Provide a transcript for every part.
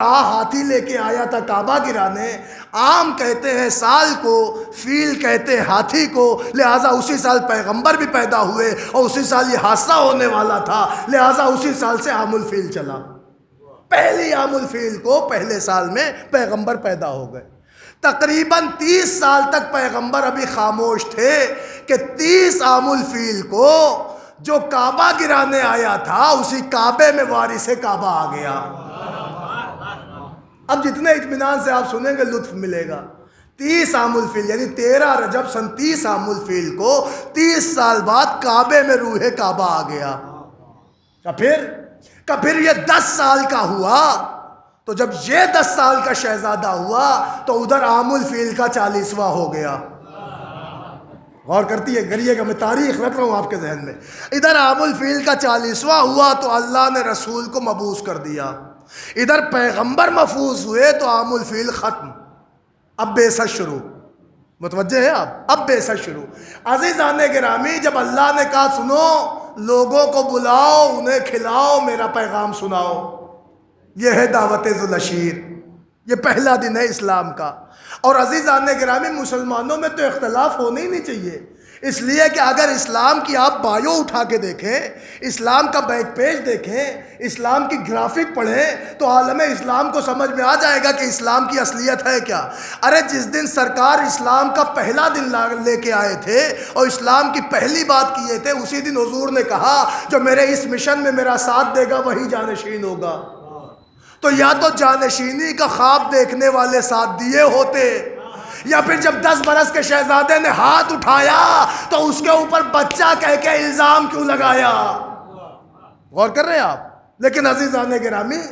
ہاتھی لے کے آیا تھا کعبہ گرانے. عام کہتے ہیں سال کو، فیل کہتے ہیں ہاتھی کو، لہٰذا اسی سال پیغمبر بھی پیدا ہوئے اور اسی سال یہ حادثہ ہونے والا تھا، لہٰذا اسی سال سے عام الفیل چلا. پہلی عام الفیل کو پہلے سال میں پیغمبر پیدا ہو گئے. تقریباً 30 سال تک پیغمبر ابھی خاموش تھے کہ 30 عام الفیل کو جو کعبہ گرانے آیا تھا اسی کعبے میں وارث کعبہ آ گیا. اب جتنے اطمینان سے آپ سنیں گے لطف ملے گا. 30 عام الفیل یعنی 13 رجب سن 30 عام الفیل کو 30 سال بعد کعبے میں روح کعبہ آ گیا. پھر یہ 10 سال کا ہوا تو جب یہ 10 سال کا شہزادہ ہوا تو ادھر عام الفیل کا 40واں ہو گیا. غور کریے گا، میں تاریخ رکھ رہا ہوں آپ کے ذہن میں. ادھر عام الفیل کا 40واں ہوا تو اللہ نے رسول کو مبعوث کر دیا. ادھر پیغمبر محفوظ ہوئے تو عام الفیل ختم. اب بعثت شروع. متوجہ ہیں آپ؟ اب بعثت شروع. عزیزان گرامی، جب اللہ نے کہا سنو، لوگوں کو بلاؤ، انہیں کھلاؤ، میرا پیغام سناؤ، یہ ہے دعوت ذوالعشیر. یہ پہلا دن ہے اسلام کا. اور عزیزان گرامی، مسلمانوں میں تو اختلاف ہونا ہی نہیں چاہیے، اس لیے کہ اگر اسلام کی آپ بایو اٹھا کے دیکھیں، اسلام کا بیک پیج دیکھیں، اسلام کی گرافک پڑھیں تو عالم اسلام کو سمجھ میں آ جائے گا کہ اسلام کی اصلیت ہے کیا. ارے جس دن سرکار اسلام کا پہلا دن لے کے آئے تھے اور اسلام کی پہلی بات کیے تھے، اسی دن حضور نے کہا جو میرے اس مشن میں میرا ساتھ دے گا وہی جانشین ہوگا. تو یا تو جانشینی کا خواب دیکھنے والے ساتھ دیے ہوتے، یا پھر جب 10 برس کے شہزادے نے ہاتھ اٹھایا تو اس کے اوپر بچہ کہہ کے الزام کیوں لگایا. غور کر رہے ہیں آپ؟ لیکن عزیزان گرامی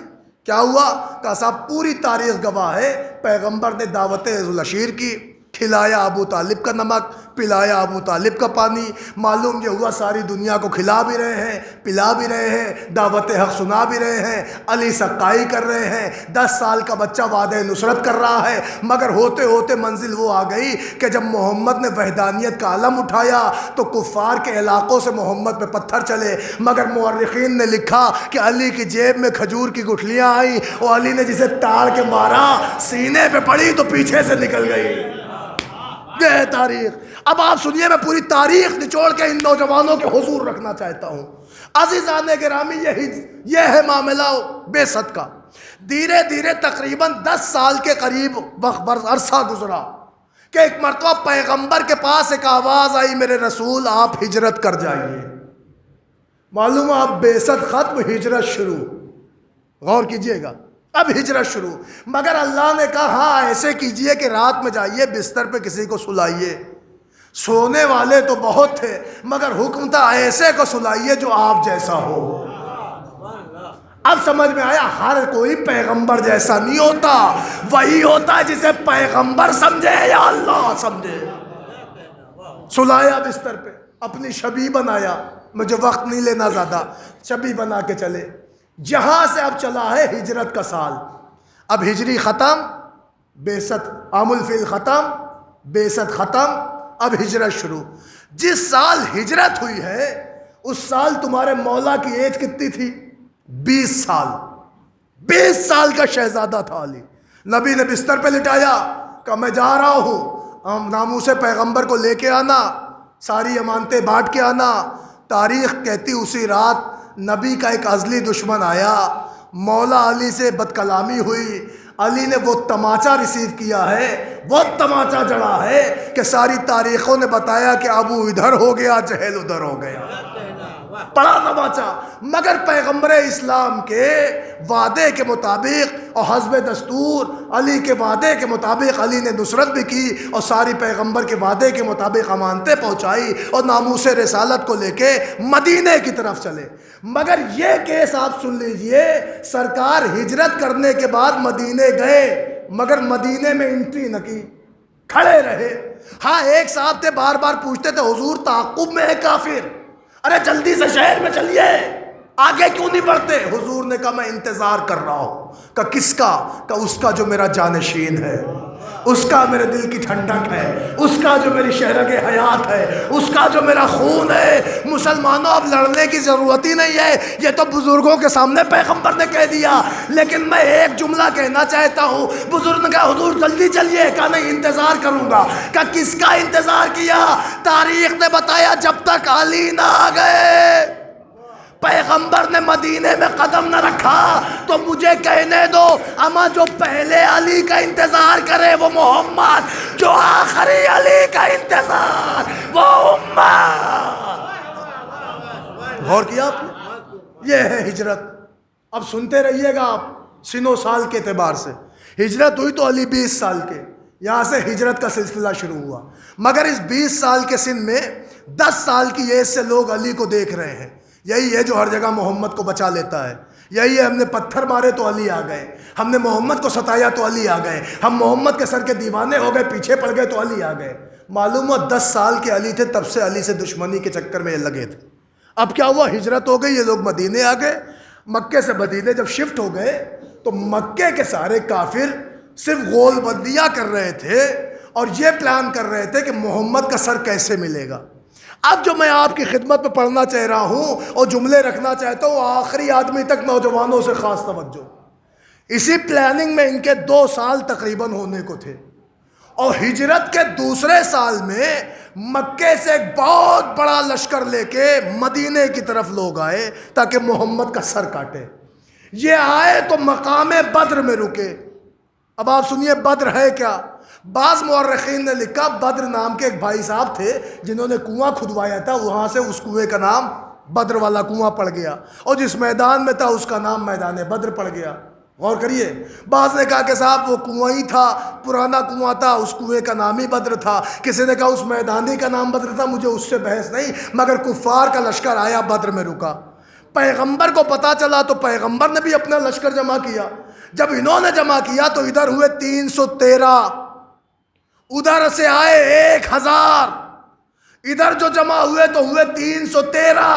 کیا ہوا؟ کہ صاحب پوری تاریخ گواہ ہے، پیغمبر نے دعوت ذوالعشیر کی، کھلایا ابو طالب کا نمک، پلایا ابو طالب کا پانی. معلوم یہ ہوا ساری دنیا کو کھلا بھی رہے ہیں، پلا بھی رہے ہیں، دعوت حق سنا بھی رہے ہیں، علی سقائی کر رہے ہیں. 10 سال کا بچہ وعدہ نصرت کر رہا ہے. مگر ہوتے ہوتے منزل وہ آ گئی کہ جب محمد نے وحدانیت کا علم اٹھایا تو کفار کے علاقوں سے محمد پہ پتھر چلے. مگر مورخین نے لکھا کہ علی کی جیب میں کھجور کی گٹھلیاں آئیں اور علی نے جسے تاڑ کے مارا، سینے پہ پڑی تو پیچھے سے نکل گئی. یہ ہے تاریخ. اب آپ سنیے، میں پوری تاریخ نچوڑ کے ان نوجوانوں کے حضور رکھنا چاہتا ہوں. عزیزان گرامی، یہ ہے معاملہ بعثت کا. دھیرے دھیرے تقریباً 10 سال کے قریب عرصہ گزرا کہ ایک مرتبہ پیغمبر کے پاس ایک آواز آئی، میرے رسول آپ ہجرت کر جائیے. معلوم ہے اب بعثت ختم، ہجرت شروع. غور کیجئے گا، اب ہجرت شروع. مگر اللہ نے کہا ہاں ایسے کیجئے کہ رات میں جائیے بستر پہ کسی کو سلائیے. سونے والے تو بہت تھے مگر حکم تھا ایسے کو سلائیے جو آپ جیسا ہو. اب سمجھ میں آیا، ہر کوئی پیغمبر جیسا نہیں ہوتا، وہی ہوتا ہے جسے پیغمبر سمجھے یا اللہ سمجھے. سلایا بستر پہ، اپنی شبی بنایا. مجھے وقت نہیں لینا زیادہ، شبی بنا کے چلے. جہاں سے اب چلا ہے ہجرت کا سال. اب ہجری ختم، بعثت عام الفیل ختم، بعثت ختم، اب ہجرت شروع. جس سال ہجرت ہوئی ہے اس سال تمہارے مولا کی ایج کتنی تھی؟ 20 سال. 20 سال کا شہزادہ تھا علی. نبی نے بستر پہ لٹایا کہ میں جا رہا ہوں، ناموس پیغمبر کو لے کے آنا، ساری امانتیں بانٹ کے آنا. تاریخ کہتی اسی رات نبی کا ایک ازلی دشمن آیا، مولا علی سے بد کلامی ہوئی. علی نے وہ تماچا ریسیو کیا ہے، وہ تماچا جڑا ہے کہ ساری تاریخوں نے بتایا کہ ابو ادھر ہو گیا، جہل ادھر ہو گیا. بڑا تماچا. مگر پیغمبر اسلام کے وعدے کے مطابق اور حسب دستور علی کے وعدے کے مطابق علی نے نصرت بھی کی اور ساری پیغمبر کے وعدے کے مطابق امانتیں پہنچائی اور ناموس رسالت کو لے کے مدینے کی طرف چلے. مگر یہ کیس آپ سن لیجئے، سرکار ہجرت کرنے کے بعد مدینے گئے مگر مدینے میں انٹری نہ کی، کھڑے رہے. ہاں ایک صاحب تھے بار بار پوچھتے تھے حضور تعاقب میں ہے کافر، ارے جلدی سے شہر میں چلیے، آگے کیوں نہیں بڑھتے؟ حضور نے کہا میں انتظار کر رہا ہوں. کہ کس کا؟ کہ اس کا جو میرا جانشین ہے. اس کا میرے دل کی ٹھنڈک ہے، اس کا جو میری شہرگ حیات ہے، اس کا جو میرا خون ہے۔ مسلمانوں اب لڑنے کی ضرورت ہی نہیں ہے، یہ تو بزرگوں کے سامنے پیغمبر نے کہہ دیا، لیکن میں ایک جملہ کہنا چاہتا ہوں۔ بزرگ نے کہا حضور جلدی چلیے، کہا نہیں انتظار کروں گا۔ کہا کس کا انتظار کیا؟ تاریخ نے بتایا جب تک علی نہ آ گئے، پیغمبر نے مدینے میں قدم نہ رکھا، تو مجھے کہنے دو اما جو پہلے علی کا انتظار کرے وہ محمد، جو آخری علی کا انتظار وہ امت۔ غور کیا آپ نے؟ یہ ہے ہجرت۔ اب سنتے رہیے گا آپ، سن و سال کے اعتبار سے ہجرت ہوئی تو علی 20 سال کے، یہاں سے ہجرت کا سلسلہ شروع ہوا، مگر اس 20 سال کے سن میں 10 سال کی ایج سے لوگ علی کو دیکھ رہے ہیں۔ یہی ہے جو ہر جگہ محمد کو بچا لیتا ہے، یہی ہے ہم نے پتھر مارے تو علی آ گئے، ہم نے محمد کو ستایا تو علی آ گئے، ہم محمد کے سر کے دیوانے ہو گئے پیچھے پڑ گئے تو علی آ گئے۔ معلوم ہوا 10 سال کے علی تھے، تب سے علی سے دشمنی کے چکر میں یہ لگے تھے۔ اب کیا ہوا؟ ہجرت ہو گئی، یہ لوگ مدینے آ گئے۔ مکے سے مدینے جب شفٹ ہو گئے تو مکے کے سارے کافر صرف غول بندیاں کر رہے تھے اور یہ پلان کر رہے تھے کہ محمد کا سر کیسے ملے گا۔ اب جو میں آپ کی خدمت میں پڑھنا چاہ رہا ہوں اور جملے رکھنا چاہتا ہوں، آخری آدمی تک نوجوانوں سے خاص توجہ۔ اسی پلاننگ میں ان کے 2 سال تقریباً ہونے کو تھے، اور ہجرت کے دوسرے سال میں مکے سے ایک بہت بڑا لشکر لے کے مدینے کی طرف لوگ آئے تاکہ محمد کا سر کاٹے۔ یہ آئے تو مقام بدر میں رکے۔ اب آپ سنیے بدر ہے کیا؟ بعض مورخین نے لکھا بدر نام کے ایک بھائی صاحب تھے جنہوں نے کنواں کھدوایا تھا، وہاں سے اس کنویں کا نام بدر والا کنواں پڑ گیا، اور جس میدان میں تھا اس کا نام میدان بدر پڑ گیا۔ غور کریے، بعض نے کہا کہ صاحب وہ کنواں ہی تھا، پرانا کنواں تھا، اس کنویں کا نام ہی بدر تھا، کسی نے کہا اس میدانی کا نام بدر تھا، مجھے اس سے بحث نہیں، مگر کفار کا لشکر آیا بدر میں رکا۔ پیغمبر کو پتا چلا تو پیغمبر نے بھی اپنا لشکر جمع کیا۔ جب انہوں نے جمع کیا تو ادھر ہوئے 313، ادھر سے آئے 1000، ادھر جو جمع ہوئے تو ہوئے 313۔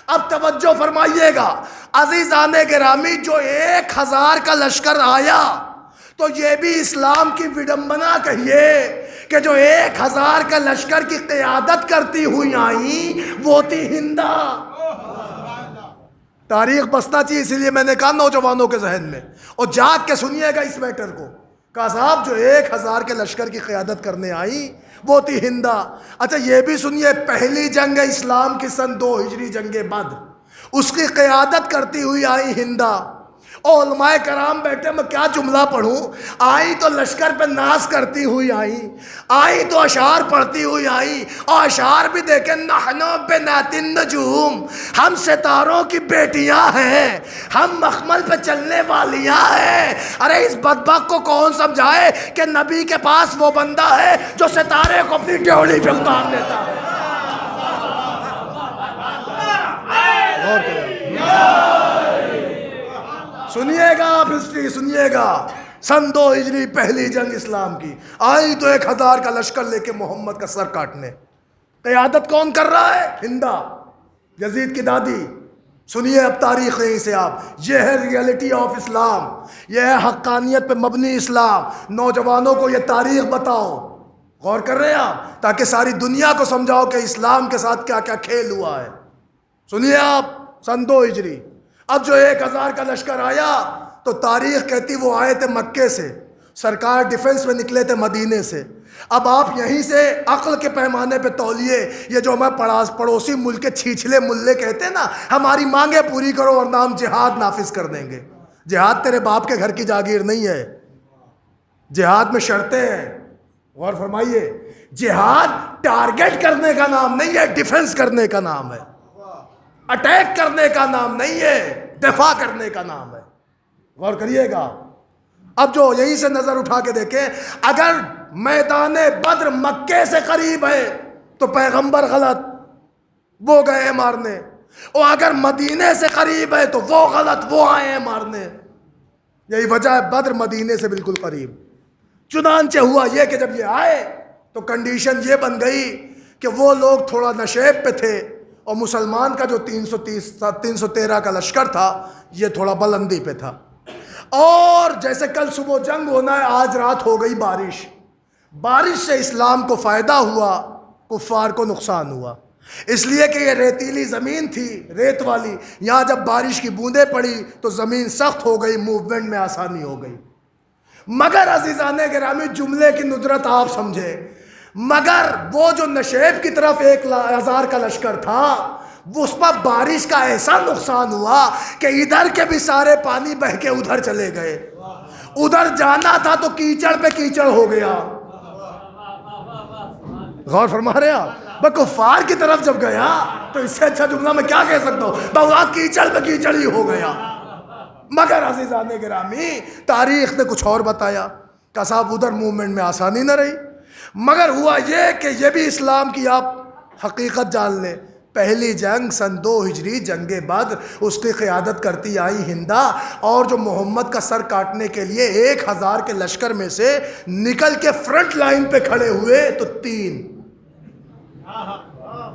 اب توجہ فرمائیے گا عزیزان گرامی، جو 1000 کا لشکر آیا تو یہ بھی اسلام کی وڈمبنا کہیے کہ جو 1000 کا لشکر کی قیادت کرتی ہوئی آئیں وہ تھی ہندا۔ تاریخ بسنا چاہیے، اسی لیے میں نے کہا نوجوانوں کے ذہن میں، اور جاگ کے سنیے گا اس میٹر کو۔ کہا صاحب جو 1000 کے لشکر کی قیادت کرنے آئیں وہ تھی ہندا۔ اچھا یہ بھی سنیے، پہلی جنگ اسلام کی سن 2 ہجری جنگ بدر، اس کی قیادت کرتی ہوئی آئی ہندا۔ اور علماء کرام بیٹھے، میں کیا جملہ پڑھوں، آئی تو لشکر پہ ناز کرتی ہوئی آئی تو اشعار پڑھتی ہوئی آئی، اور اشعار بھی دیکھیں، نحنو بنات النجوم، ہم ستاروں کی بیٹیاں ہیں، ہم مخمل پہ چلنے والیاں ہیں۔ ارے اس بدبخت کو کون سمجھائے کہ نبی کے پاس وہ بندہ ہے جو ستارے کو اپنی ڈیوڑی پہ اتار لیتا ہے۔ سنیے گا آپ ہسٹری، سنیے گا، سن 2 ہجری پہلی جنگ اسلام کی، آئی تو 1000 کا لشکر لے کے محمد کا سر کاٹنے۔ قیادت کون کر رہا ہے؟ ہندا، یزید کی دادی۔ سنیے اب تاریخ یہیں سے آپ، یہ ہے ریئلٹی آف اسلام، یہ ہے حقانیت پہ مبنی اسلام۔ نوجوانوں کو یہ تاریخ بتاؤ، غور کر رہے ہیں آپ، تاکہ ساری دنیا کو سمجھاؤ کہ اسلام کے ساتھ کیا کیا کھیل ہوا ہے۔ سنیے آپ، سن 2 ہجری، اب جو 1000 کا لشکر آیا تو تاریخ کہتی وہ آئے تھے مکے سے، سرکار ڈیفنس میں نکلے تھے مدینے سے۔ اب آپ یہیں سے عقل کے پیمانے پہ تولیے، یہ جو ہمیں پڑوسی ملک کے چھیچھلے ملے کہتے ہیں نا، ہماری مانگیں پوری کرو ورنہ ہم جہاد نافذ کر دیں گے۔ جہاد تیرے باپ کے گھر کی جاگیر نہیں ہے، جہاد میں شرطیں ہیں، غور فرمائیے۔ جہاد ٹارگٹ کرنے کا نام نہیں ہے، ڈیفنس کرنے کا نام ہے، اٹیک کرنے کا نام نہیں ہے، دفاع کرنے کا نام ہے۔ غور کریے گا۔ اب جو یہیں سے نظر اٹھا کے دیکھیں، اگر میدان بدر مکے سے قریب ہے تو پیغمبر غلط، وہ گئے مارنے، اور اگر مدینے سے قریب ہے تو وہ غلط، وہ آئے ہیں مارنے۔ یہی وجہ ہے بدر مدینے سے بالکل قریب۔ چنانچہ ہوا یہ کہ جب یہ آئے تو کنڈیشن یہ بن گئی کہ وہ لوگ تھوڑا نشیب پہ تھے، اور مسلمان کا جو 313 کا لشکر تھا یہ تھوڑا بلندی پہ تھا۔ اور جیسے کل صبح جنگ ہونا ہے، آج رات ہو گئی بارش. بارش سے اسلام کو فائدہ ہوا، کفار کو نقصان ہوا. اس لیے کہ یہ ریتیلی زمین تھی، ریت والی. یہاں جب بارش کی بوندیں پڑی تو زمین سخت ہو گئی، موومنٹ میں آسانی ہو گئی. مگر عزیزان گرامی، جملے کی ندرت آپ سمجھے، مگر وہ جو نشیب کی طرف 1000 کا لشکر تھا، اس پر بارش کا ایسا نقصان ہوا کہ ادھر کے بھی سارے پانی بہہ کے ادھر چلے گئے. ادھر جانا تھا تو کیچڑ پہ کیچڑ ہو گیا. غور فرما رہے ہیں آپ؟ کفار کی طرف جب گیا تو اس سے اچھا جملہ میں کیا کہہ سکتا ہوں، وہاں کیچڑ پہ کیچڑ ہی ہو گیا. مگر عزیزان گرامی، تاریخ نے کچھ اور بتایا کہ صاحب ادھر موومنٹ میں آسانی نہ رہی. مگر ہوا یہ کہ یہ بھی اسلام کی آپ حقیقت جان لیں. پہلی جنگ سن 2 ہجری جنگ بدر، اس کی قیادت کرتی آئی ہندا، اور جو محمد کا سر کاٹنے کے لیے 1000 کے لشکر میں سے نکل کے فرنٹ لائن پہ کھڑے ہوئے تو 3.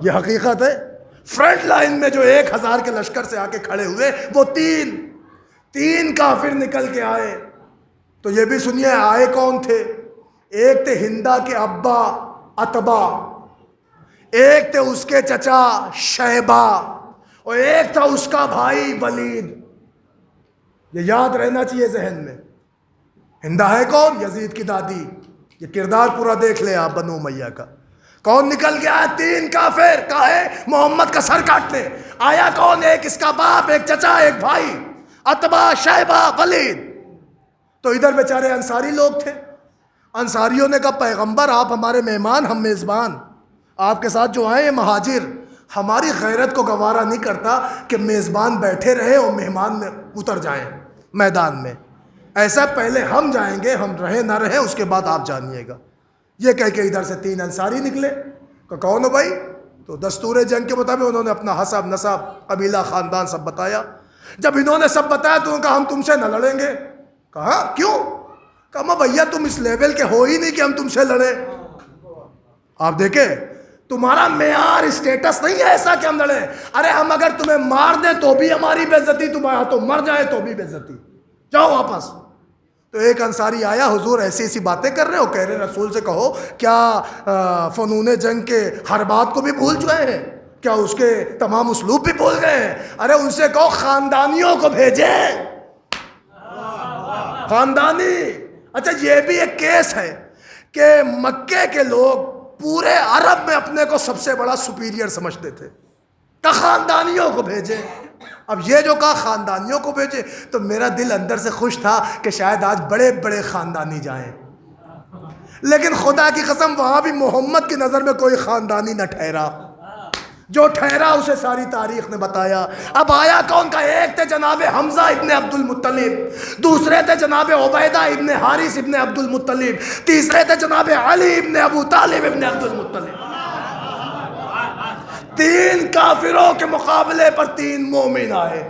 یہ حقیقت ہے. فرنٹ لائن میں جو 1000 کے لشکر سے آ کے کھڑے ہوئے وہ 3 کافر نکل کے آئے. تو یہ بھی سنیے آئے کون تھے. ایک تھے ہندا کے ابا عتبہ، ایک تھے اس کے چچا شیبہ، اور ایک تھا اس کا بھائی ولید. یہ یاد رہنا چاہیے ذہن میں. ہندا ہے کون؟ یزید کی دادی. یہ کردار پورا دیکھ لیں آپ بنو امیہ کا. کون نکل گیا؟ 3 کافر. کہے محمد کا سر کاٹنے. آیا کون؟ ایک اس کا باپ، ایک چچا، ایک بھائی، عتبہ، شیبہ، ولید. تو ادھر بیچارے انصاری لوگ تھے. انصاریوں نے کہا پیغمبر آپ ہمارے مہمان، ہم میزبان. آپ کے ساتھ جو آئے ہیں مہاجر، ہماری غیرت کو گوارا نہیں کرتا کہ میزبان بیٹھے رہے اور مہمان میں اتر جائیں میدان میں. ایسا پہلے ہم جائیں گے، ہم رہیں نہ رہیں اس کے بعد آپ جانیے گا. یہ کہہ کے ادھر سے 3 انصاری نکلے. کہ کون ہو بھائی؟ تو دستور جنگ کے مطابق انہوں نے اپنا حسب، نسب، قبیلہ، خاندان سب بتایا. جب انہوں نے سب بتایا تو انہوں نے کہا ہم تم سے نہ لڑیں گے. کہا کیوں؟ کہا بھیا تم اس لیول کے ہو ہی نہیں کہ ہم تم سے لڑیں. آپ دیکھیں تمہارا معیار اسٹیٹس نہیں ہے ایسا کہ ہم لڑیں. ارے ہم اگر تمہیں مار دیں تو بھی ہماری بے عزتی، تمہارے ہاتھوں مر جائے تو بھی بے عزتی. جاؤ واپس. تو ایک انصاری آیا، حضور ایسی ایسی باتیں کر رہے ہو. کہہ رہے رسول سے کہو کیا فنون جنگ کے ہر بات کو بھی بھول چکے ہیں؟ کیا اس کے تمام اسلوب بھی بھول گئے ہیں؟ ارے ان سے کہو خاندانیوں کو بھیجیں. خاندانی. اچھا یہ بھی ایک کیس ہے کہ مکے کے لوگ پورے عرب میں اپنے کو سب سے بڑا سپیریئر سمجھتے تھے. تو خاندانیوں کو بھیجیں. اب یہ جو کہا خاندانیوں کو بھیجے تو میرا دل اندر سے خوش تھا کہ شاید آج بڑے بڑے خاندانی جائیں. لیکن خدا کی قسم وہاں بھی محمد کی نظر میں کوئی خاندانی نہ ٹھہرا. جو ٹھہرا اسے ساری تاریخ نے بتایا. اب آیا کون کا؟ ایک تھے جناب حمزہ ابن عبد المطلب، دوسرے تھے جناب عبیدہ ابن حارث ابن عبد المطلب، تیسرے تھے جناب علی ابن ابو طالب ابن عبد المطلب. 3 کافروں کے مقابلے پر 3 مومن آئے.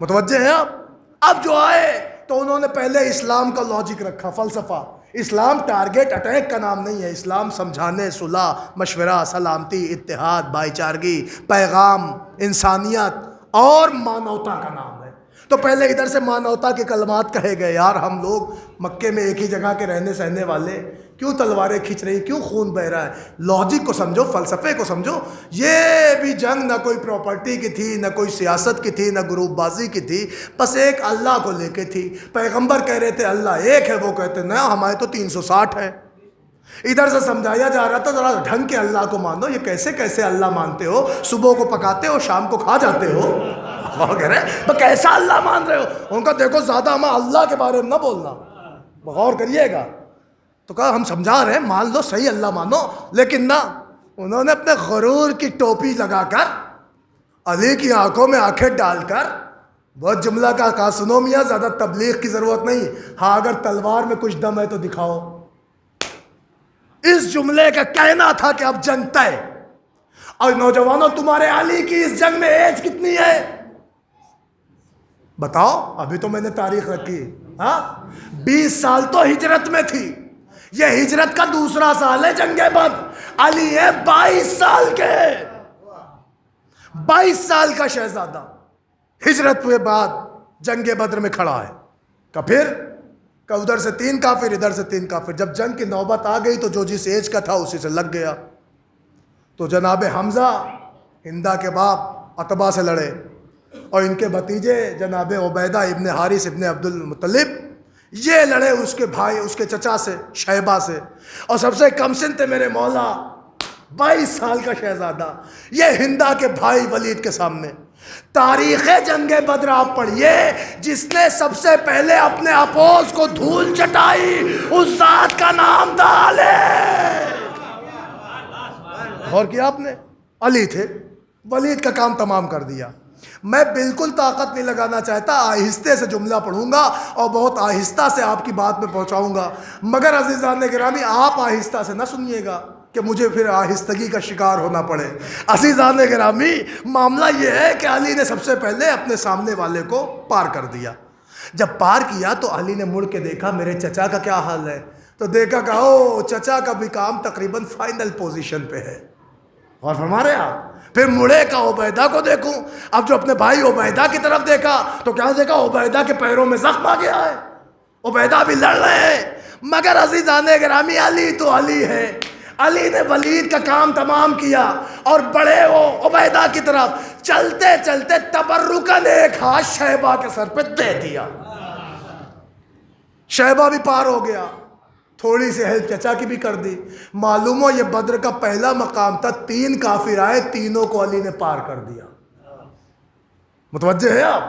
متوجہ ہیں آپ؟ اب جو آئے تو انہوں نے پہلے اسلام کا لاجک رکھا، فلسفہ. اسلام ٹارگیٹ اٹیک کا نام نہیں ہے. اسلام سمجھانے، صلح، مشورہ، سلامتی، اتحاد، بھائی چارگی، پیغام، انسانیت اور مانوتا کا نام ہے. تو پہلے ادھر سے مانوتا کے کلمات کہے گئے. یار ہم لوگ مکے میں ایک ہی جگہ کے رہنے سہنے والے، کیوں تلواریں کھینچ رہی، کیوں خون بہ رہا ہے؟ لاجک کو سمجھو، فلسفے کو سمجھو. یہ بھی جنگ نہ کوئی پراپرٹی کی تھی، نہ کوئی سیاست کی تھی، نہ گروپ بازی کی تھی، بس ایک اللہ کو لے کے تھی. پیغمبر کہہ رہے تھے اللہ ایک ہے، وہ کہتے نہ ہمارے تو 360 ہے. ادھر سے سمجھایا جا رہا تھا ذرا ڈھنگ کے اللہ کو مانو. یہ کیسے کیسے اللہ مانتے ہو؟ صبح کو پکاتے ہو، شام کو کھا جاتے ہو. کہہ رہے کیسا اللہ مان رہے ہو؟ ان کا دیکھو زیادہ ہمیں اللہ کے بارے میں نہ بولنا، غور کریے گا. تو کہا ہم سمجھا رہے ہیں مان لو، صحیح اللہ مانو. لیکن نہ، انہوں نے اپنے غرور کی ٹوپی لگا کر، علی کی آنکھوں میں آنکھیں ڈال کر بہت جملہ کا کہا سنو میاں زیادہ تبلیغ کی ضرورت نہیں، ہاں اگر تلوار میں کچھ دم ہے تو دکھاؤ. اس جملے کا کہنا تھا کہ اب جنگ طے. اور نوجوانوں تمہارے علی کی اس جنگ میں ایج کتنی ہے بتاؤ؟ ابھی تو میں نے تاریخ رکھی. ہاں 20 سال تو ہجرت میں تھی. یہ ہجرت کا دوسرا سال ہے جنگ بدر. علی ہے 22 سال کے، 22 سال کا شہزادہ. ہجرت کے بعد جنگ بدر میں کھڑا ہے، کہ پھر کہ ادھر سے 3 کافر ادھر سے 3 کافر. جب جنگ کی نوبت آ گئی تو جو جس ایج کا تھا اسی سے لگ گیا. تو جناب حمزہ ہندا کے باپ عتبہ سے لڑے اور ان کے بھتیجے جناب عبیدہ ابن حارث ابن عبد المطلب یہ لڑے اس کے بھائی اس کے چچا سے شیبہ سے. اور سب سے کم سن تھے میرے مولا 22 سال کا شہزادہ یہ ہندا کے بھائی ولید کے سامنے. تاریخ جنگ بدر آپ پڑھیے، جس نے سب سے پہلے اپنے اپوز کو دھول چٹائی اس ذات کا نام تھا علی. غور کیا آپ نے؟ علی تھے، ولید کا کام تمام کر دیا. میں بالکل طاقت نہیں لگانا چاہتا، آہستہ سے جملہ پڑھوں گا اور بہت آہستہ سے آپ کی بات میں پہنچاؤں گا، مگر عزیزان گرامی آپ آہستہ سے نہ سنیے گا کہ مجھے پھر آہستگی کا شکار ہونا پڑے. عزیزان گرامی معاملہ یہ ہے کہ علی نے سب سے پہلے اپنے سامنے والے کو پار کر دیا. جب پار کیا تو علی نے مڑ کے دیکھا میرے چچا کا کیا حال ہے، تو دیکھا کہ او چچا کا بھی کام تقریباً فائنل پوزیشن پہ ہے. اور فرما رہے آپ پھر مڑے کا عبیدہ کو دیکھوں. اب جو اپنے بھائی عبیدہ کی طرف دیکھا تو کیا دیکھا؟ عبیدہ کے پیروں میں زخم آ گیا ہے، عبیدہ بھی لڑ رہے ہیں. مگر عزیزان گرامی علی تو علی ہے. علی نے ولید کا کام تمام کیا اور بڑے وہ عبیدہ کی طرف چلتے چلتے تبرکاً ایک ہاتھ شیبہ کے سر پہ دے دیا. شیبہ بھی پار ہو گیا، تھوڑی سی ہیلپ چچا کی بھی کر دی. معلوم ہو یہ بدر کا پہلا مقام تھا، 3 کافر آئے، تینوں کو علی نے پار کر دیا. متوجہ ہے آپ؟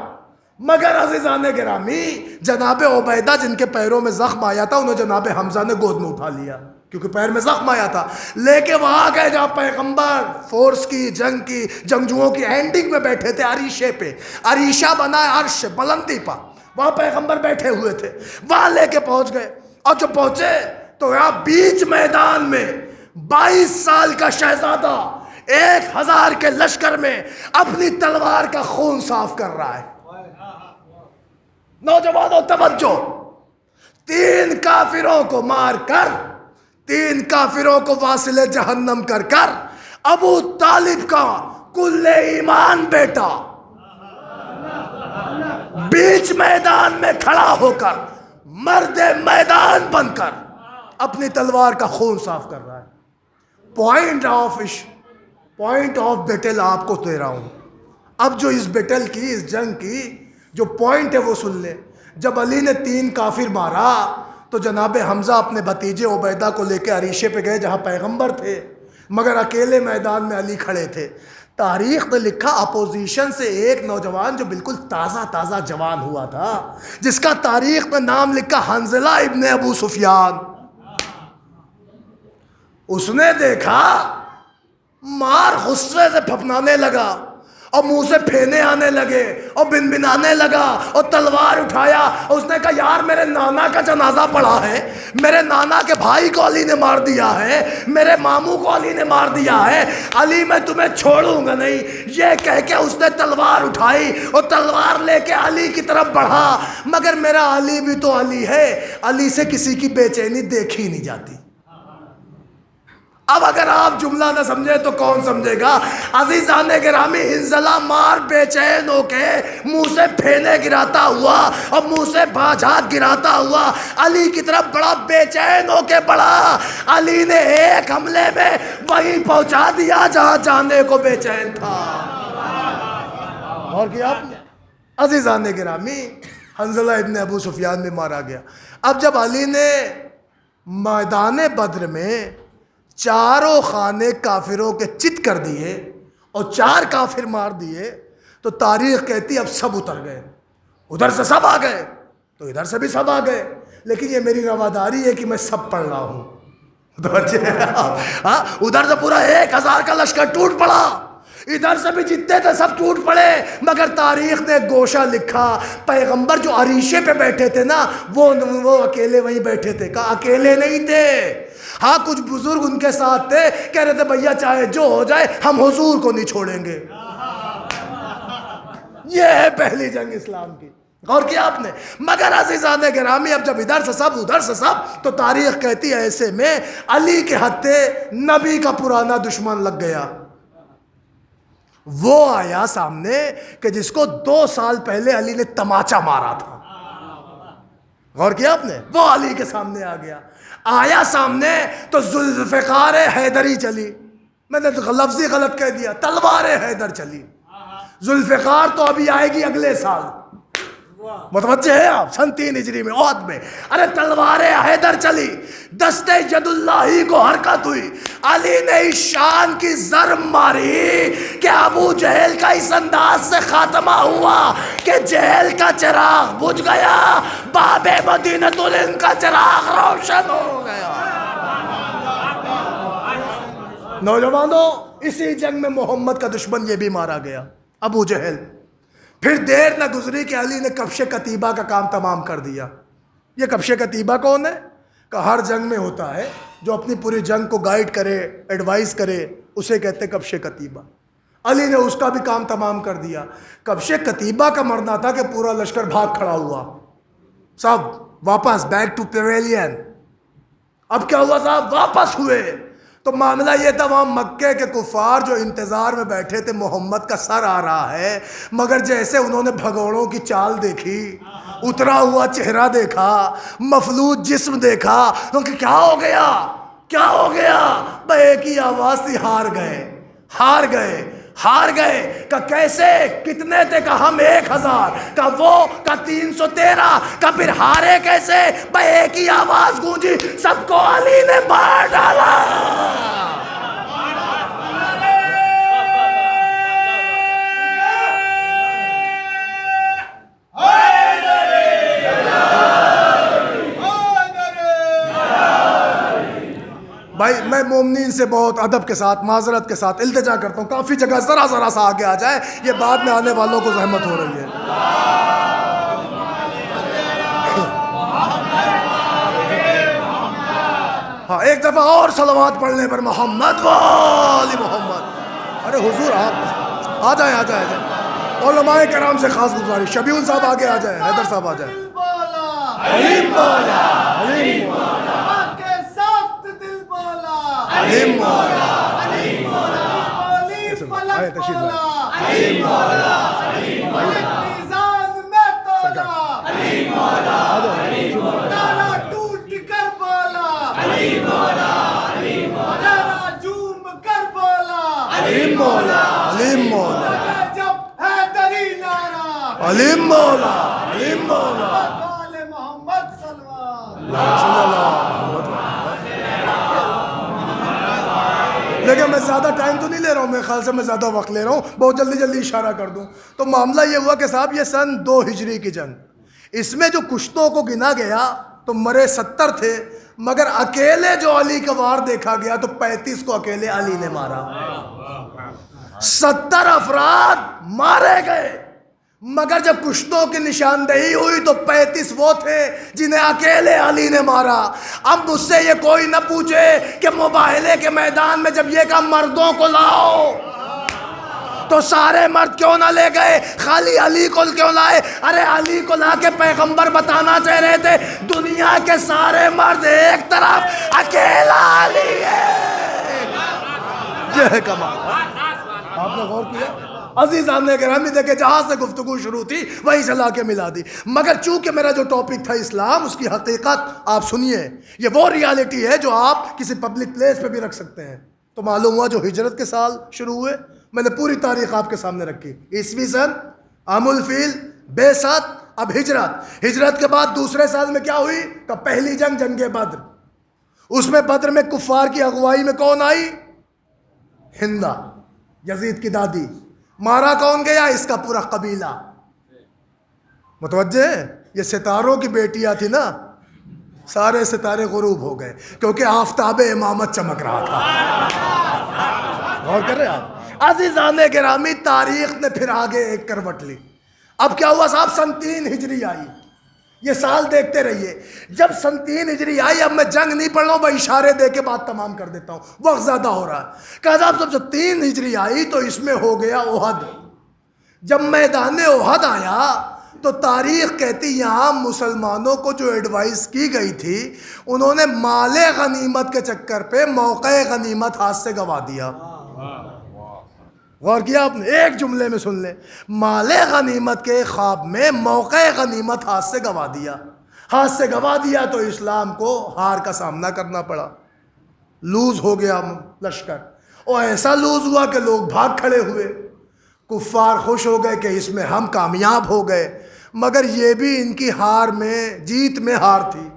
مگر عزیزان گرامی جناب عبیدہ جن کے پیروں میں زخم آیا تھا انہیں جناب حمزہ نے گود میں اٹھا لیا کیونکہ پیر میں زخم آیا تھا. لے کے وہاں گئے جہاں پیغمبر فورس کی جنگ کی جنگجوؤں کی اینڈنگ میں بیٹھے تھے، عریشے پہ. عریشہ بنا ہے عرش بلندی پا، وہاں پیغمبر بیٹھے ہوئے تھے. وہاں لے کے پہنچ گئے اور جب پہنچے تو یہاں بیچ میدان میں 22 سال کا شہزادہ 1000 کے لشکر میں اپنی تلوار کا خون صاف کر رہا ہے. نوجوانوں توجہ، 3 کافروں کو مار کر، 3 کافروں کو واصل جہنم کر کر ابو طالب کا کل ایمان بیٹا بیچ میدان میں کھڑا ہو کر مرد میدان بن کر اپنی تلوار کا خون صاف کر رہا ہے. پوائنٹ آف بیٹل آپ کو دے رہا ہوں. اب جو اس بیٹل کی، اس جنگ کی جو پوائنٹ ہے وہ سن لے. جب علی نے 3 کافر مارا تو جناب حمزہ اپنے بھتیجے عبیدہ کو لے کے عریشے پہ گئے جہاں پیغمبر تھے، مگر اکیلے میدان میں علی کھڑے تھے. تاریخ نے لکھا اپوزیشن سے ایک نوجوان جو بالکل تازہ جوان ہوا تھا، جس کا تاریخ میں نام لکھا حنظلہ ابن ابو سفیان. اس نے دیکھا مار غصے سے پھپنانے لگا اور منہ سے پھینے آنے لگے اور بنبنانے لگا اور تلوار اٹھایا. اس نے کہا یار میرے نانا کا جنازہ پڑا ہے، میرے نانا کے بھائی کو علی نے مار دیا ہے، میرے ماموں کو علی نے مار دیا ہے، علی میں تمہیں چھوڑوں گا نہیں. یہ کہہ کے اس نے تلوار اٹھائی اور تلوار لے کے علی کی طرف بڑھا. مگر میرا علی بھی تو علی ہے، علی سے کسی کی بے چینی دیکھی نہیں جاتی. اب اگر آپ جملہ نہ سمجھے تو کون سمجھے گا؟ عزیزان گرامی حنظلہ مار بے چین ہو کے منہ سے پھینے گراتا ہوا اور منہ سے بھاجات گراتا ہوا علی کی طرف بڑا بے چین ہو کے بڑھا. علی نے ایک حملے میں وہیں پہنچا دیا جہاں جانے کو بے چین تھا. اور کیا آپ نے عزیزان گرامی حنظلہ ابن ابو سفیان میں مارا گیا. اب جب علی نے میدان بدر میں 4 خانے کافروں کے چت کر دیے اور 4 کافر مار دیے تو تاریخ کہتی اب سب اتر گئے. ادھر سے سب آ گئے تو ادھر سے بھی سب آ گئے. لیکن یہ میری رواداری ہے کہ میں سب پڑھ رہا ہوں. ادھر سے پورا 1000 کا لشکر ٹوٹ پڑا، ادھر سے بھی جتنے تھے سب ٹوٹ پڑے. مگر تاریخ نے گوشہ لکھا پیغمبر جو عریشے پہ بیٹھے تھے نا وہ اکیلے وہیں بیٹھے تھے. کہا اکیلے نہیں تھے، ہاں کچھ بزرگ ان کے ساتھ تھے، کہہ رہے تھے بھیا چاہے جو ہو جائے ہم حضور کو نہیں چھوڑیں گے. یہ ہے پہلی جنگ اسلام کی. غور کیا آپ نے؟ مگر عزیزان گرامی اب جب ادھر سے سب ادھر سے سب تو تاریخ کہتی ہے ایسے میں علی کے ہتھے نبی کا پرانا دشمن لگ گیا. وہ آیا سامنے کہ جس کو 2 سال پہلے علی نے تماچا مارا تھا. غور کیا آپ نے؟ وہ علی کے سامنے آ گیا. آیا سامنے تو ذوالفقار حیدری چلی. میں نے لفظی غلط کہہ دیا، تلوار حیدر چلی. ذوالفقار تو ابھی آئے گی اگلے سال. متوجہ ہے آپ؟ 3 ہجری میں احد میں. ارے تلوار حیدر چلی، دستے ید اللہ کو حرکت ہوئی. علی نے اس شان کی ضرب ماری کہ ابو جہل کا اس انداز سے خاتمہ ہوا کہ جہل کا چراغ بجھ گیا، باب مدینۃ الہند کا چراغ روشن ہو گیا. نوجوانوں، اسی جنگ میں محمد کا دشمن یہ بھی مارا گیا، ابو جہل. پھر دیر نہ گزری کہ علی نے کفش کتیبہ کا کام تمام کر دیا. یہ کفش کتیبہ کون ہے؟ کہ ہر جنگ میں ہوتا ہے جو اپنی پوری جنگ کو گائیڈ کرے، ایڈوائز کرے، اسے کہتے ہیں کفش کتیبہ. علی نے اس کا بھی کام تمام کر دیا. کفش کتیبہ کا مرنا تھا کہ پورا لشکر بھاگ کھڑا ہوا، سب واپس بیک ٹو پیویلین. اب کیا ہوا صاحب؟ واپس ہوئے تو معاملہ یہ تھا، وہاں مکے کے کفار جو انتظار میں بیٹھے تھے محمد کا سر آ رہا ہے، مگر جیسے انہوں نے بھگوڑوں کی چال دیکھی، اترا ہوا چہرہ دیکھا، مفلوج جسم دیکھا، کیونکہ کیا ہو گیا؟ کیا ہو گیا؟ بھائی ایک ہی آواز تھی، ہار گئے، ہار گئے، ہار گئے. کہ کیسے؟ کتنے تھے؟ کہ ہم 1000. کہ وہ؟ کہ 313. کہ پھر ہارے کیسے؟ بھائی ایک ہی آواز گونجی، سب کو علی نے مار ڈالا. بھائی میں مومنین سے بہت ادب کے ساتھ، معذرت کے ساتھ التجا کرتا ہوں، کافی جگہ ذرا ذرا سا آگے آ جائے، یہ بعد میں آنے والوں کو زحمت ہو رہی ہے. ہاں ایک دفعہ اور صلوات پڑھنے پر محمد والی محمد. ارے حضور آپ آ جائیں، آ جائیں، آ جائیں. علماء کرام سے خاص گزارش، شبیون صاحب آگے آ جائیں، حیدر صاحب آ جائیں. علیم مولا، علیم مولا، علیم مولا، علیم مولا، آئے تشریف لائیں. علیم مولا، علیم مولا، میزان میں تولا، علیم مولا، علیم مولا، تارا ٹوٹ کر بولا، علیم مولا، علیم مولا، راجوم کر بولا، علیم مولا، علیم مولا، جب حیدری نعرہ، علیم مولا، علیم مولا، محمد صلی اللہ. لیکن میں زیادہ ٹائم تو نہیں لے رہا ہوں، میرے خیال سے میں زیادہ وقت لے رہا ہوں، بہت جلدی جلدی اشارہ کر دوں. تو معاملہ یہ ہوا کہ صاحب یہ 2 ہجری کی جنگ، اس میں جو کشتوں کو گنا گیا تو مرے 70 تھے، مگر اکیلے جو علی کا وار دیکھا گیا تو 35 کو اکیلے علی نے مارا. 70 افراد مارے گئے، مگر جب کشتوں کی نشاندہی ہوئی تو 35 وہ تھے جنہیں اکیلے علی نے مارا. اب مجھ سے یہ کوئی نہ پوچھے کہ مباہلے کے میدان میں جب یہ کہا مردوں کو لاؤ تو سارے مرد کیوں نہ لے گئے، خالی علی کو کیوں لائے؟ ارے علی کو لا کے پیغمبر بتانا چاہ رہے تھے دنیا کے سارے مرد ایک طرف، اکیلا علی ہے. یہ ہے کمال. آپ نے غور کیا؟ عزیزان گرامی دیکھے جہاں سے گفتگو شروع تھی وہیں سے لا کے ملا دی. مگر چونکہ میرا جو ٹاپک تھا اسلام، اس کی حقیقت آپ سنیے، یہ وہ ریالٹی ہے جو آپ کسی پبلک پلیس پہ بھی رکھ سکتے ہیں. تو معلوم ہوا جو ہجرت کے سال شروع ہوئے، میں نے پوری تاریخ آپ کے سامنے رکھی، عیسوی سن، عام الفیل، بعثت، اب ہجرت. ہجرت کے بعد دوسرے سال میں کیا ہوئی؟ کہ پہلی جنگ، جنگ بدر. اس میں بدر میں کفار کی اغوائی میں کون آئی؟ ہندہ، یزید کی دادی. مارا کون گیا؟ اس کا پورا قبیلہ. متوجہ ہے؟ یہ ستاروں کی بیٹیاں تھی نا، سارے ستارے غروب ہو گئے کیونکہ آفتاب امامت چمک رہا تھا. غور کر رہے ہیں آپ؟ عزیزان گرامی تاریخ نے پھر آگے ایک کروٹ لی. اب کیا ہوا صاحب؟ 3 ہجری آئی. یہ سال دیکھتے رہیے. جب 3 ہجری آئی، اب میں جنگ نہیں پڑھ رہا ہوں، میں اشارے دے کے بات تمام کر دیتا ہوں، وقت زیادہ ہو رہا ہے. کہ صاحب جب 3 ہجری آئی تو اس میں ہو گیا احد. جب میدان احد آیا تو تاریخ کہتی یہاں مسلمانوں کو جو ایڈوائز کی گئی تھی انہوں نے مال غنیمت کے چکر پہ موقع غنیمت ہاتھ سے گوا دیا. غور کیا آپ نے؟ ایک جملے میں سن لیں، مال غنیمت کے خواب میں موقع غنیمت ہاتھ سے گوا دیا، ہاتھ سے گوا دیا تو اسلام کو ہار کا سامنا کرنا پڑا، لوز ہو گیا لشکر، اور ایسا لوز ہوا کہ لوگ بھاگ کھڑے ہوئے، کفار خوش ہو گئے کہ اس میں ہم کامیاب ہو گئے، مگر یہ بھی ان کی ہار میں، جیت میں ہار تھی،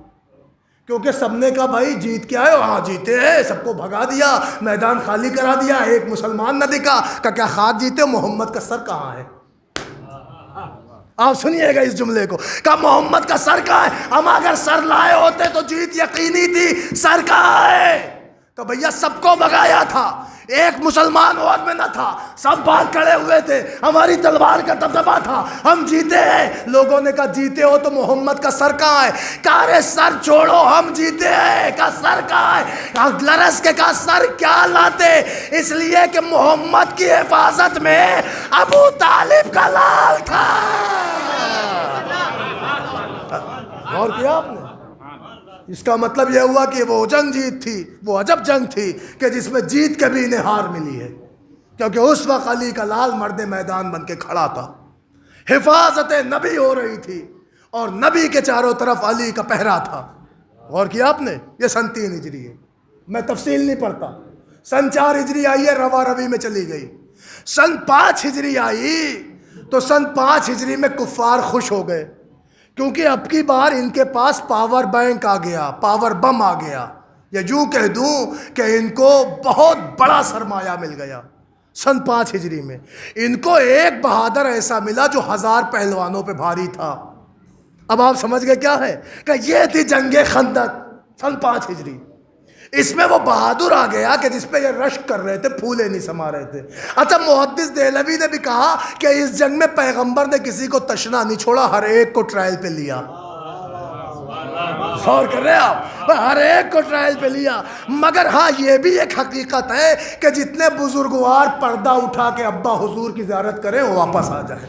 کیونکہ سب نے کہا بھائی جیت کیا ہے، ہاں جیتے ہیں، سب کو بھگا دیا، میدان خالی کرا دیا، ایک مسلمان نہ دکھا، کہ کیا خاک جیتے، محمد کا سر کہاں ہے؟ آپ سنیے گا اس جملے کو، کہ محمد کا سر کہاں ہے؟ ہم اگر سر لائے ہوتے تو جیت یقینی تھی، سر کہاں ہے؟ کہ بھیا سب کو بھگایا تھا، ایک مسلمان اور میں نہ تھا، سب بھاگ کھڑے ہوئے تھے، ہماری تلوار کا دبدبا تھا، ہم جیتے ہیں۔ لوگوں نے کہا جیتے ہو تو محمد کا سر کہاں ہے؟ کہا رے سر چھوڑو، ہم جیتے ہیں۔ کہا سر کہاں ہے؟ لرز کے کہا سر کیا لاتے؟ اس لیے کہ محمد کی حفاظت میں ابو طالب کا لال تھا۔ غور کیا آپ نے؟ اس کا مطلب یہ ہوا کہ وہ جنگ جیت تھی، وہ عجب جنگ تھی کہ جس میں جیت کے بھی انہیں ہار ملی ہے، کیونکہ اس وقت علی کا لال مرد میدان بن کے کھڑا تھا، حفاظت نبی ہو رہی تھی، اور نبی کے چاروں طرف علی کا پہرا تھا۔ غور کیا آپ نے؟ یہ سن 3 ہجری ہے، میں تفصیل نہیں پڑھتا۔ سن 4 ہجری آئی ہے، روا روی میں چلی گئی۔ سن 5 ہجری آئی تو سن 5 ہجری میں کفار خوش ہو گئے، کیونکہ اب کی بار ان کے پاس پاور بینک آ گیا، پاور بم آ گیا، یا یوں کہہ دوں کہ ان کو بہت بڑا سرمایہ مل گیا۔ سن 5 ہجری میں ان کو ایک بہادر ایسا ملا جو 1000 پہلوانوں پہ بھاری تھا۔ اب آپ سمجھ گئے کیا ہے؟ کہ یہ تھی جنگ خندق، سن 5 ہجری۔ اس میں وہ بہادر آ گیا کہ جس پہ یہ رشک کر رہے تھے، پھولے نہیں سما رہے تھے۔ اچھا، محدث دہلوی نے بھی کہا کہ اس جنگ میں پیغمبر نے کسی کو تشنا نہیں چھوڑا، ہر ایک کو ٹرائل پہ لیا۔ غور کر رہے آپ؟ ہر ایک کو ٹرائل پہ لیا۔ مگر ہاں یہ بھی ایک حقیقت ہے کہ جتنے بزرگوار پردہ اٹھا کے ابا حضور کی زیارت کریں وہ واپس آ جائے،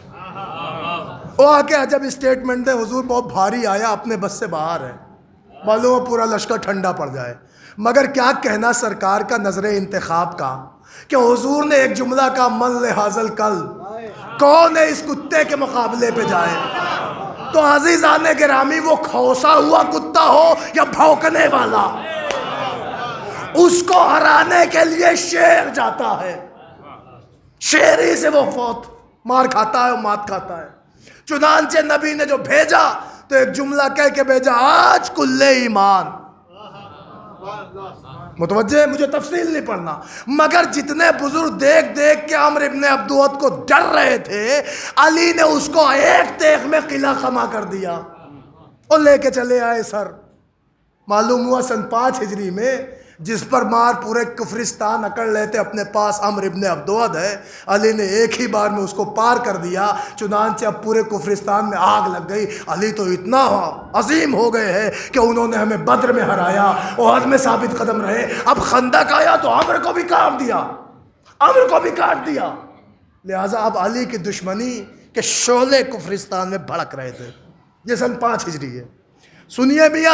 وہ آ کے جب اسٹیٹمنٹ دے حضور بہت بھاری آیا، اپنے بس سے باہر ہے، معلوم ہے پورا لشکر ٹھنڈا پڑ جائے۔ مگر کیا کہنا سرکار کا نظر انتخاب کا، کہ حضور نے ایک جملہ کا، من لحاظ کل، کون ہے اس کتے کے مقابلے پہ جائے؟ تو عزیزان گرامی، وہ کھوسا ہوا کتا ہو یا بھونکنے والا، اس کو ہرانے کے لیے شیر جاتا ہے، شیر ہی سے وہ فوت مار کھاتا ہے، مات کھاتا ہے۔ چنانچہ نبی نے جو بھیجا تو ایک جملہ کہہ کے بھیجا، آج کل ایمان۔ متوجہ؟ مجھے تفصیل نہیں پڑھنا، مگر جتنے بزرگ دیکھ دیکھ کے عمرو ابن عبدود کو ڈر رہے تھے، علی نے اس کو ایک تیغ میں قلعہ خما کر دیا اور لے کے چلے آئے سر۔ معلوم ہوا سن 5 ہجری میں جس پر مار پورے کفرستان اکڑ لیتے اپنے پاس عمرو ابن عبدود ہے، علی نے ایک ہی بار میں اس کو پار کر دیا، چنانچہ اب پورے کفرستان میں آگ لگ گئی۔ علی تو اتنا عظیم ہو گئے ہیں کہ انہوں نے ہمیں بدر میں ہرایا، احد میں ثابت قدم رہے، اب خندق آیا تو عمرو کو بھی کاٹ دیا، عمرو کو بھی کاٹ دیا۔ لہٰذا اب علی کی دشمنی کے شعلے کفرستان میں بھڑک رہے تھے۔ یہ سن 5 ہجری ہے۔ سنیے میاں،